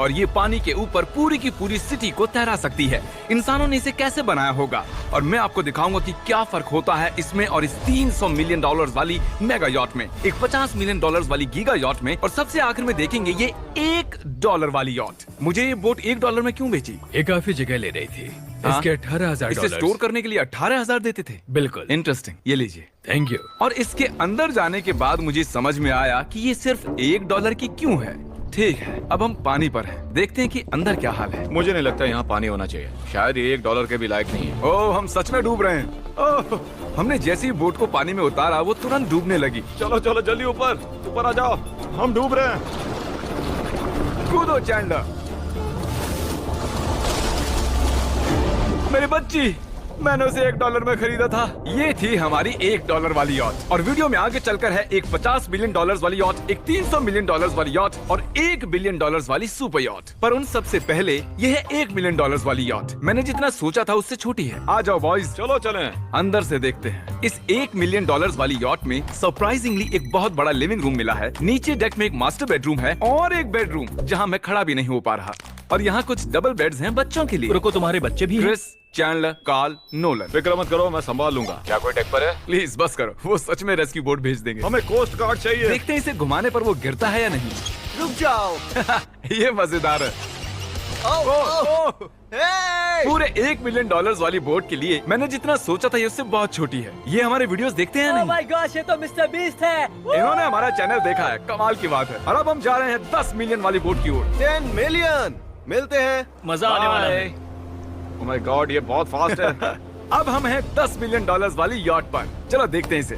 और ये पानी के ऊपर पूरी की पूरी सिटी को तैरा सकती है। इंसानों ने इसे कैसे बनाया होगा और मैं आपको दिखाऊंगा कि क्या फर्क होता है इसमें और इस 300 मिलियन डॉलर्स वाली मेगा यॉट में, एक 50 मिलियन डॉलर्स वाली गीगा यॉट में, और सबसे आखिर में देखेंगे ये $1 वाली यॉट। मुझे ये बोट $1 में क्यों बेची? ये काफी जगह ले रही थी। इसके 18,000 इसे डॉलर स्टोर करने के लिए 18,000 देते थे। बिल्कुल इंटरेस्टिंग, ये लीजिए। Thank you. और इसके अंदर जाने के बाद मुझे समझ में आया कि ये सिर्फ $1 की क्यों है। ठीक है, अब हम पानी पर हैं, देखते हैं कि अंदर क्या हाल है। मुझे नहीं लगता यहाँ पानी होना चाहिए, शायद ये $1 के भी लायक नहीं है। ओह, हम सच में डूब रहे हैं। ओह, हमने जैसे ही बोट को पानी में उतारा वो तुरंत डूबने लगी। चलो चलो जल्दी ऊपर ऊपर आ जाओ, हम डूब रहे हैं। कूदो चैंडलर। मेरी बच्ची, मैंने उसे $1 में खरीदा था। ये थी हमारी $1 वाली यॉट। और वीडियो में आगे चलकर है एक 50 मिलियन डॉलर्स वाली यॉट, एक 300 मिलियन डॉलर्स वाली यॉट और $1 बिलियन वाली सुपर यॉट। पर उन सबसे पहले ये है $1 मिलियन वाली यॉट। मैंने जितना सोचा था उससे छोटी है। आ जाओ बॉयज, चलो चलें। अंदर से देखते हैं। इस $1 मिलियन वाली यॉट में सरप्राइजिंगली एक बहुत बड़ा लिविंग रूम मिला है। नीचे डेक में एक मास्टर बेडरूम है और एक बेडरूम जहाँ मैं खड़ा भी नहीं हो पा रहा। और यहाँ कुछ डबल बेड्स हैं बच्चों के लिए। रुको, तुम्हारे बच्चे भी हैं? Chris, Chandler, Carl, Nolan. फिक्र मत करो, मैं संभाल लूंगा। क्या कोई डेक पर है? प्लीज बस करो, वो सच में रेस्क्यू बोट भेज देंगे। हमें कोस्ट गार्ड चाहिए। देखते हैं इसे घुमाने पर वो गिरता है या नहीं। रुक जाओ। ये मजेदार है। पूरे $1 मिलियन वाली बोट के लिए मैंने जितना सोचा था ये उससे बहुत छोटी है। ये हमारे वीडियोस देखते हैं या नहीं? माय गॉश, ये तो मिस्टर बीस्ट है। इन्होंने हमारा चैनल देखा है, कमाल की बात है। और अब हम जा रहे हैं 10 मिलियन वाली बोट की ओर। 10 मिलियन मिलते हैं। मजा आने वाला है। ओह माय गॉड, ये बहुत फास्ट है। अब हम हैं $10 मिलियन वाली यॉट पर। चलो देखते हैं इसे।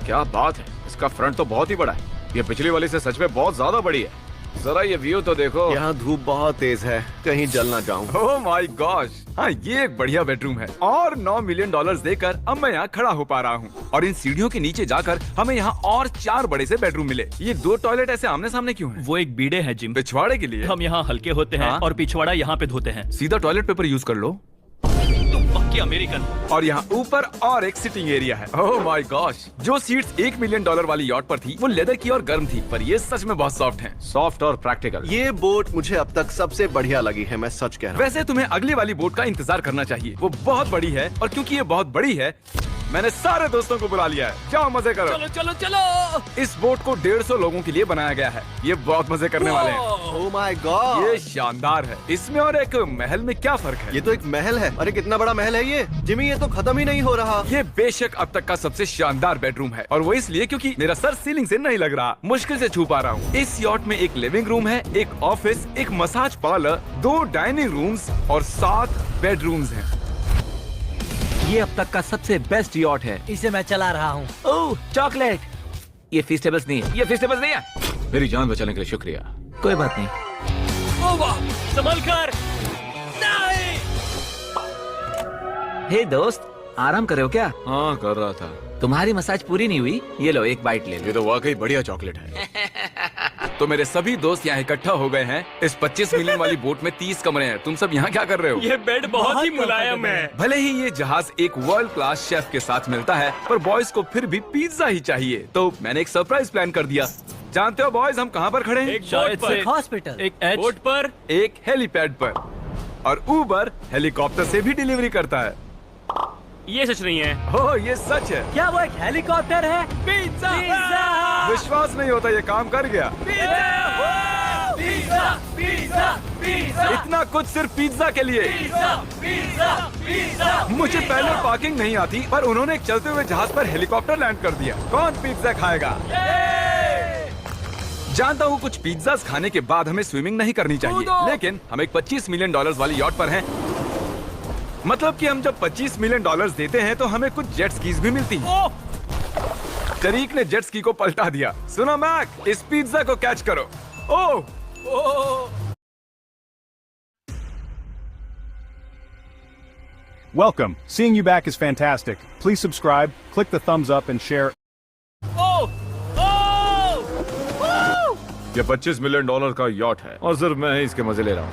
क्या बात है, इसका फ्रंट तो बहुत ही बड़ा है। ये पिछली वाली से सच में बहुत ज्यादा बड़ी है। जरा ये व्यू तो देखो। यहाँ धूप बहुत तेज है, कहीं जल ना जाऊं। ओह माय गॉश, हाँ ये एक बढ़िया बेडरूम है। और $9 मिलियन देकर अब मैं यहाँ खड़ा हो पा रहा हूँ। और इन सीढ़ियों के नीचे जाकर हमें यहाँ और 4 बड़े से बेडरूम मिले। ये 2 टॉयलेट ऐसे आमने सामने क्यों हैं? वो एक बीड़े है जिम, पिछवाड़े के लिए। हम यहाँ हल्के होते हैं हाँ? और पिछवाड़ा यहाँ पे धोते हैं। सीधा टॉयलेट पेपर यूज कर लो। तुम पक्के अमेरिकन। और यहाँ ऊपर और एक सिटिंग एरिया है। ओह माय गॉश, जो सीट्स $1 मिलियन वाली यॉट पर थी वो लेदर की और गर्म थी, पर ये सच में बहुत सॉफ्ट हैं। सॉफ्ट और प्रैक्टिकल। ये बोट मुझे अब तक सबसे बढ़िया लगी है, मैं सच कह रहा हूँ। वैसे तुम्हें अगली वाली बोट का इंतजार करना चाहिए, वो बहुत बड़ी है। और क्योंकि ये बहुत बड़ी है मैंने सारे दोस्तों को बुला लिया है। जाओ मजे करो। चलो चलो चलो। इस बोट को 150 लोगों के लिए बनाया गया है। ये बहुत मजे करने वाले हैं। ओह माय गॉड, ये शानदार है। इसमें और एक महल में क्या फर्क है? ये तो एक महल है। अरे कितना बड़ा महल है ये जिमी, ये तो खत्म ही नहीं हो रहा। ये बेशक अब तक का सबसे शानदार बेडरूम है, और वो इसलिए क्योंकि मेरा सर सीलिंग से नहीं लग रहा, मुश्किल से छू पा रहा हूँ। इस यॉट में एक लिविंग रूम है, एक ऑफिस, एक मसाज पार्लर, 2 डाइनिंग रूम्स और 7 बेडरूम्स हैं। ये अब तक का सबसे बेस्ट यॉट है। इसे मैं चला रहा हूँ। ओह चॉकलेट, ये फीस्टेबल्स नहीं है, ये फीस्टेबल्स नहीं है। मेरी जान बचाने के लिए शुक्रिया। कोई बात नहीं। ओ वाह, संभल कर। नहीं। हे दोस्त, आराम कर रहे हो क्या? हाँ कर रहा था। तुम्हारी मसाज पूरी नहीं हुई, ये लो एक बाइट ले लो। ये तो वाकई बढ़िया चॉकलेट है। तो मेरे सभी दोस्त यहाँ इकट्ठा हो गए हैं। इस 25 मिलियन वाली बोट में 30 कमरे हैं। तुम सब यहाँ क्या कर रहे हो? ये बेड बहुत ही मुलायम है। भले ही ये जहाज एक वर्ल्ड क्लास शेफ के साथ मिलता है, पर बॉयज को फिर भी पिज्जा ही चाहिए। तो मैंने एक सरप्राइज प्लान कर दिया। जानते हो बॉयज, हम कहाँ पर खड़े हैं? एक शायद से हॉस्पिटल, एक बोट पर, एक हेलीपैड पर। और उबर हेलीकॉप्टर से भी डिलीवरी करता है। ये सच नहीं है। ओह ये सच है। क्या वो एक हेलीकॉप्टर है? पिज्जा। विश्वास नहीं होता, ये काम कर गया। पिज्जा, पिज्जा, पिज्जा, इतना कुछ सिर्फ पिज्जा के लिए। Pizza, pizza, pizza. मुझे पहले पार्किंग नहीं आती, पर उन्होंने एक चलते हुए जहाज पर हेलीकॉप्टर लैंड कर दिया। कौन पिज्जा खाएगा? जानता हूँ कुछ पिज्जास खाने के बाद हमें स्विमिंग नहीं करनी चाहिए, लेकिन हम एक $25 मिलियन वाली यॉट पर हैं। मतलब कि हम जब $25 मिलियन देते हैं तो हमें कुछ जेट स्कीज भी मिलती हैं। तरीक ने जेट स्की को पलटा दिया। सुनो मैक, इस पिज्जा को कैच करो। ओह Welcome. Seeing you back is fantastic. Please subscribe, click the thumbs up and share. ये $25 मिलियन का यॉट है और सिर्फ मैं ही इसके मजे ले रहा हूँ।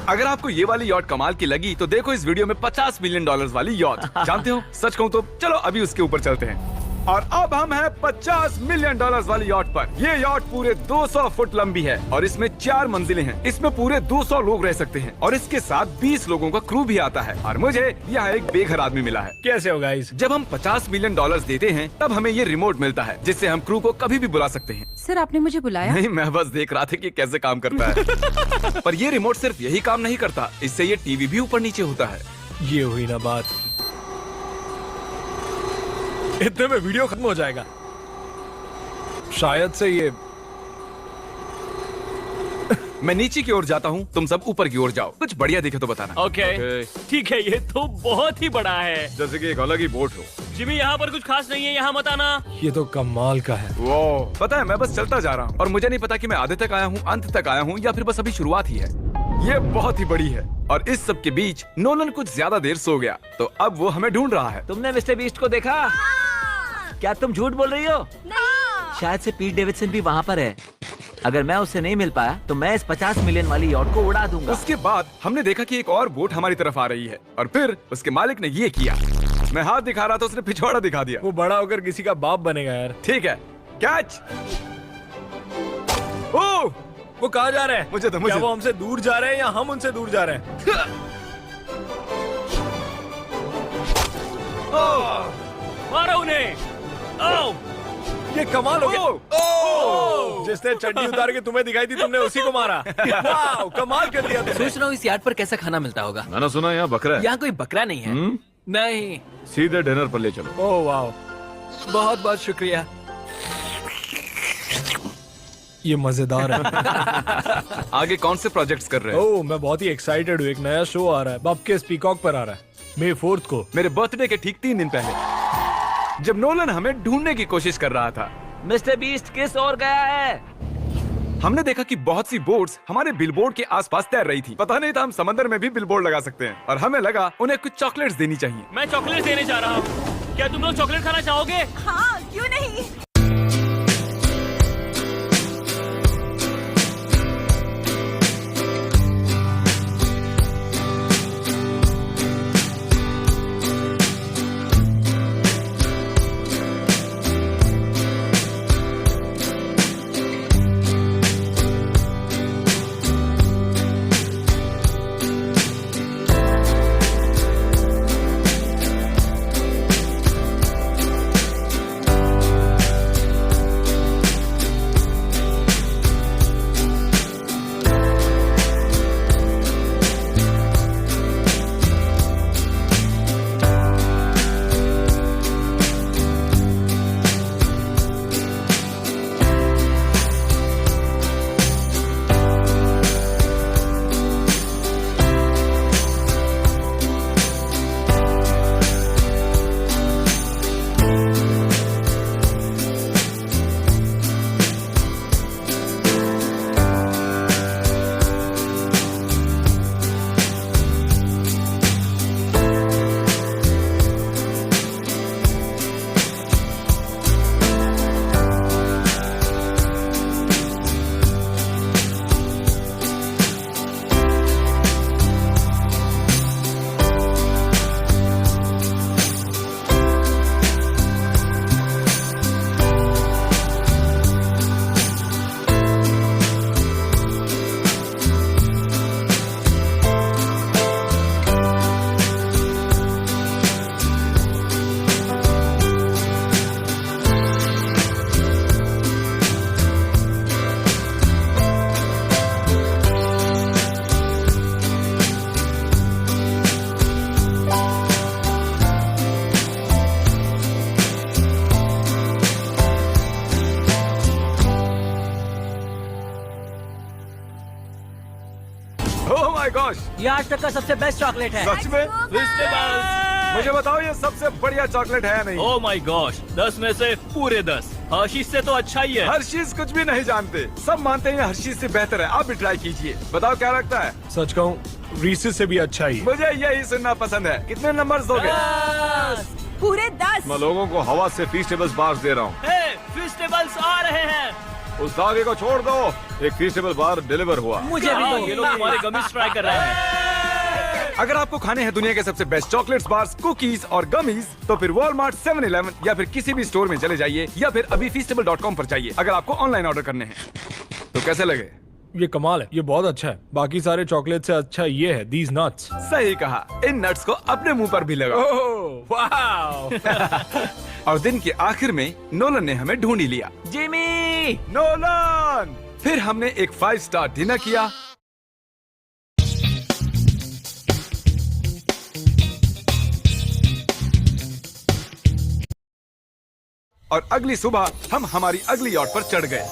अगर आपको ये वाली यॉट कमाल की लगी तो देखो इस वीडियो में $50 मिलियन वाली यॉट। जानते हो, सच कहूँ तो चलो अभी उसके ऊपर चलते हैं। और अब हम हैं $50 मिलियन वाली यॉट पर। ये यॉट पूरे 200 फुट लंबी है और इसमें 4 मंजिलें हैं। इसमें पूरे 200 लोग रह सकते हैं और इसके साथ 20 लोगों का क्रू भी आता है। और मुझे यहाँ एक बेघर आदमी मिला है। कैसे हो गाइस? जब हम $50 मिलियन देते हैं तब हमें ये रिमोट मिलता है जिससे हम क्रू को कभी भी बुला सकते हैं। सर आपने मुझे बुलाया? नहीं, मैं बस देख रहा था कि कैसे काम करता है। पर ये रिमोट सिर्फ यही काम नहीं करता, इससे ये टीवी भी ऊपर नीचे होता है। ये हुई ना बात, इतने में वीडियो खत्म हो जाएगा। शायद से ये मैं नीचे की ओर जाता हूँ, तुम सब ऊपर की ओर जाओ। कुछ बढ़िया दिखे तो बताना। ओके ठीक है, ये तो बहुत ही बड़ा है। जैसे कि एक अलग ही बोट हो। जिमी यहाँ पर कुछ खास नहीं है, यहाँ मत आना। ये तो कमाल का है। वो पता है, मैं बस चलता जा रहा हूँ और मुझे नहीं पता कि मैं आधे तक आया हूँ, अंत तक आया हूँ या फिर बस अभी शुरुआत ही है। ये बहुत ही बड़ी है और इस सब के बीच नोलन कुछ ज्यादा देर सो गया, तो अब वो हमें ढूंढ रहा है। तुमने मिस्टर बीस्ट को देखा? क्या तुम झूठ बोल रही हो? शायद से पीट डेविडसन भी वहाँ पर है। अगर मैं उससे नहीं मिल पाया तो मैं इस 50 मिलियन वाली यॉट को उड़ा दूंगा। उसके बाद हमने देखा कि एक और बोट हमारी तरफ आ रही है और फिर उसके मालिक ने ये किया। मैं हाथ दिखा रहा था, उसने पिछवाड़ा दिखा दिया। वो बड़ा होकर किसी का बाप बनेगा यार। ठीक है, कैच। ओह, वो कहाँ जा रहे हैं? मुझे क्या वो हमसे दूर जा रहे हैं या हम उनसे दूर जा रहे हैं? मारो उन्हें। ओह, ये कमाल हो गया। जिसने चड्डी उतार के तुम्हें दिखाई थी, तुमने उसी को मारा। वाह, कमाल कर दिया तुमने। सोच रहा हूँ इस यार्ड पर कैसा खाना मिलता होगा। मैंने सुना यहाँ बकरा है। यहाँ कोई बकरा नहीं है। नहीं। सीधे डिनर पर ले चलो। ओह वाह, बहुत बहुत शुक्रिया। ये मजेदार है। आगे कौन से प्रोजेक्ट्स कर रहे हैं? ओह, मैं बहुत ही एक्साइटेड हूँ। एक नया शो आ रहा है, बपकेस पीकॉक पर आ रहा है May 4 को। मेरे बर्थडे के ठीक 3 दिन पहले, जब नोलन हमें ढूंढने की कोशिश कर रहा था। मिस्टर बीस्ट किस ओर गया है? हमने देखा कि बहुत सी बोट्स हमारे बिलबोर्ड के आसपास तैर रही थी। पता नहीं था हम समंदर में भी बिलबोर्ड लगा सकते हैं और हमें लगा उन्हें कुछ चॉकलेट्स देनी चाहिए। मैं चॉकलेट देने जा रहा हूँ। क्या तुम लोग चॉकलेट खाना चाहोगे? हाँ, क्यों नहीं। ओह माय गॉश, ये आज तक का सबसे बेस्ट चॉकलेट है। सच में? मुझे बताओ ये सबसे बढ़िया चॉकलेट है या नहीं? ओह माय गॉश, 10 में से पूरे 10। हर्शीज से तो अच्छा ही है। हर्शीज कुछ भी नहीं जानते, सब मानते हैं हर्शीज से बेहतर है। आप भी ट्राई कीजिए, बताओ क्या लगता है? सच कहूँ, रीसेस से भी अच्छा ही। मुझे यही सुनना पसंद है। कितने नंबर्स दोगे? पूरे 10। मैं लोगों को हवा से फीस्टेबल्स बार्स दे रहा हूँ। फेस्टिवल्स आ रहे हैं। उस धागे को छोड़ दो, एक फीस्टेबल बार डिलीवर हुआ। मुझे भी दो। ये लोग हमारे गमिस ट्राई कर रहे हैं। अगर आपको खाने हैं दुनिया के सबसे बेस्ट चॉकलेट्स, बार्स, कुकीज और गमीज, तो फिर वॉलमार्ट, 7-Eleven या फिर किसी भी स्टोर में चले जाइए या फिर अभी feastable.com पर जाइए अगर आपको ऑनलाइन ऑर्डर करने हैं। तो कैसे लगे? ये कमाल है, ये बहुत अच्छा है। बाकी सारे चॉकलेट से अच्छा ये है, these nuts। सही कहा, इन नट्स को अपने मुंह पर भी लगाओ। Oh wow. और दिन के आखिर में नोलन ने हमें ढूंढ ही लिया। जिमी! नोलन! फिर हमने एक 5 स्टार डिनर किया। और अगली सुबह हम हमारी अगली यॉट पर चढ़ गए।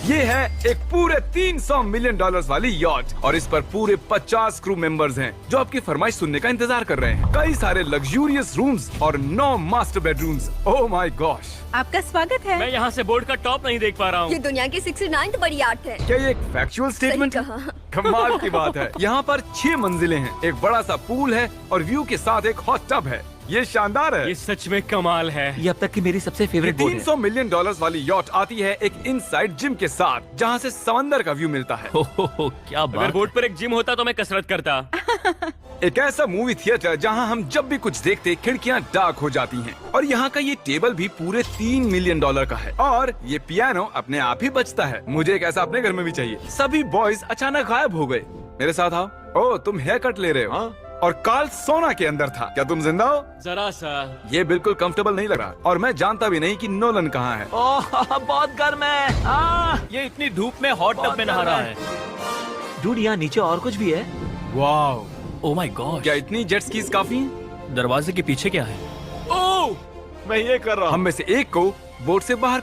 ये है एक पूरे $300 मिलियन वाली यॉट और इस पर पूरे 50 क्रू मेंबर्स हैं जो आपकी फरमाइश सुनने का इंतजार कर रहे हैं। कई सारे लग्जूरियस रूम्स और 9 master bedrooms. Oh my gosh! आपका स्वागत है। मैं यहाँ से बोर्ड का टॉप नहीं देख पा रहा हूँ। ये दुनिया की 69th बड़ी आर्ट है। क्या ये एक फैक्चुअल स्टेटमेंट है? कहा। कमाल की बात है। यहाँ पर 6 मंजिलें हैं, एक बड़ा सा पूल है और व्यू के साथ एक हॉट टब है। ये शानदार है। ये सच में कमाल है। ये अब तक की मेरी सबसे फेवरेट बोट है। $300 मिलियन वाली यॉट आती है एक इनसाइड जिम के साथ जहाँ से समंदर का व्यू मिलता है। हो, क्या बात। अगर बोर्ड पर एक जिम होता तो मैं कसरत करता। एक ऐसा मूवी थिएटर जहाँ हम जब भी कुछ देखते खिड़कियाँ डार्क हो जाती हैं। और यहाँ का ये टेबल भी पूरे $3 मिलियन का है और ये पियानो अपने आप ही बजता है। मुझे एक ऐसा अपने घर में भी चाहिए। सभी बॉयज अचानक गायब हो गए। मेरे साथ आओ। ओह, तुम हेयर कट ले रहे हो? हाँ? और कार्ल सोना के अंदर था। क्या तुम जिंदा हो? जरा सा। ये बिल्कुल कंफर्टेबल नहीं लग रहा और मैं जानता भी नहीं कि नोलन कहाँ है। ओह, बहुत गर्म है। ये इतनी धूप में हॉट टब में नहा रहा है। डूड, यहाँ नीचे और कुछ भी है। वाओ! Oh my God. क्या इतनी जेट स्कीज काफी हैं? दरवाजे के पीछे क्या है? मैं ये कर रहा हूँ। हम में से एक को बोट से बाहर